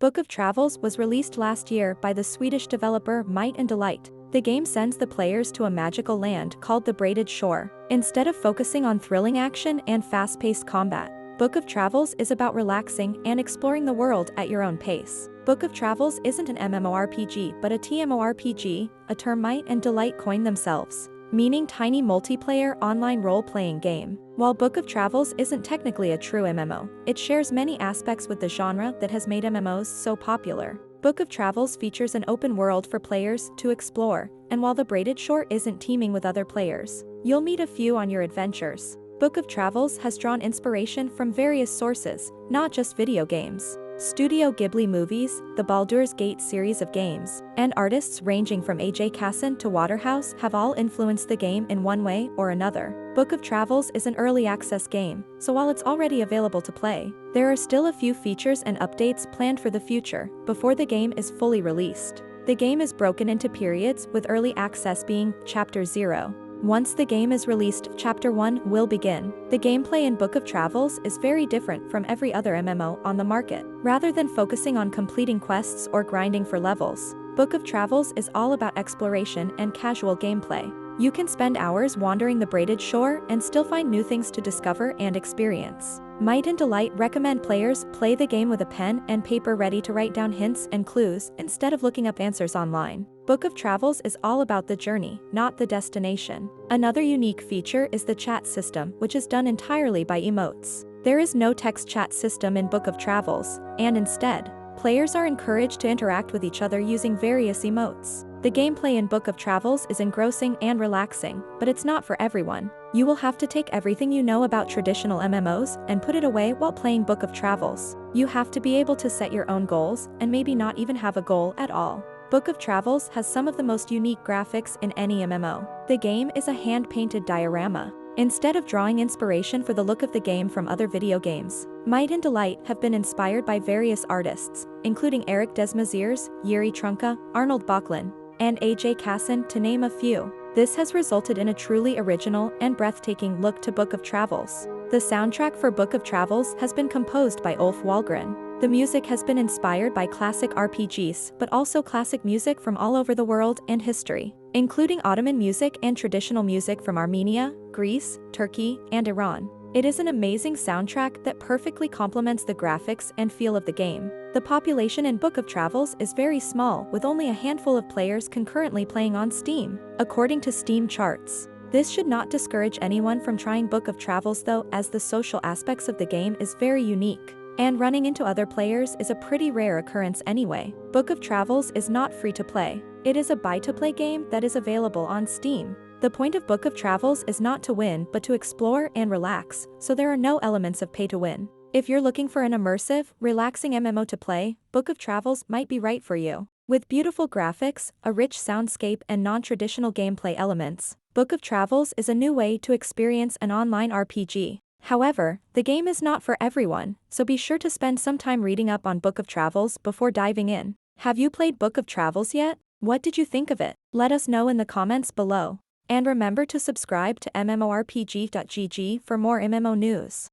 Book of Travels was released last year by the Swedish developer Might and Delight. The game sends the players to a magical land called the Braided Shore. Instead of focusing on thrilling action and fast-paced combat, Book of Travels is about relaxing and exploring the world at your own pace. Book of Travels isn't an MMORPG but a TMORPG, a term Might and Delight coined themselves, meaning tiny multiplayer online role-playing game. While Book of Travels isn't technically a true MMO, it shares many aspects with the genre that has made MMOs so popular. Book of Travels features an open world for players to explore, and while the Braided Shore isn't teeming with other players, you'll meet a few on your adventures. Book of Travels has drawn inspiration from various sources, not just video games. Studio Ghibli movies, the Baldur's Gate series of games, and artists ranging from AJ Kasson to Waterhouse have all influenced the game in one way or another. Book of Travels is an early access game, so while it's already available to play, there are still a few features and updates planned for the future, before the game is fully released. The game is broken into periods, with early access being Chapter 0. Once the game is released, Chapter 1 will begin. The gameplay in Book of Travels is very different from every other MMO on the market. Rather than focusing on completing quests or grinding for levels, Book of Travels is all about exploration and casual gameplay. You can spend hours wandering the Braided Shore and still find new things to discover and experience. Might and Delight recommend players play the game with a pen and paper ready to write down hints and clues instead of looking up answers online. Book of Travels is all about the journey, not the destination. Another unique feature is the chat system, which is done entirely by emotes. There is no text chat system in Book of Travels, and instead, players are encouraged to interact with each other using various emotes. The gameplay in Book of Travels is engrossing and relaxing, but it's not for everyone. You will have to take everything you know about traditional MMOs and put it away while playing Book of Travels. You have to be able to set your own goals and maybe not even have a goal at all. Book of Travels has some of the most unique graphics in any MMO. The game is a hand-painted diorama. Instead of drawing inspiration for the look of the game from other video games, Might and Delight have been inspired by various artists, including Eric Desmaziers, Yuri Trunka, Arnold Bachlin, and AJ Kasson, to name a few. This has resulted in a truly original and breathtaking look to Book of Travels. The soundtrack for Book of Travels has been composed by Ulf Wahlgren. The music has been inspired by classic RPGs, but also classic music from all over the world and history, including Ottoman music and traditional music from Armenia, Greece, Turkey, and Iran. It is an amazing soundtrack that perfectly complements the graphics and feel of the game. The population in Book of Travels is very small, with only a handful of players concurrently playing on Steam, according to Steam charts. This should not discourage anyone from trying Book of Travels though, as the social aspects of the game is very unique, and running into other players is a pretty rare occurrence anyway. Book of Travels is not free to play. It is a buy-to-play game that is available on Steam. The point of Book of Travels is not to win but to explore and relax, so there are no elements of pay to win. If you're looking for an immersive, relaxing MMO to play, Book of Travels might be right for you. With beautiful graphics, a rich soundscape and non-traditional gameplay elements, Book of Travels is a new way to experience an online RPG. However, the game is not for everyone, so be sure to spend some time reading up on Book of Travels before diving in. Have you played Book of Travels yet? What did you think of it? Let us know in the comments below. And remember to subscribe to MMORPG.gg for more MMO news.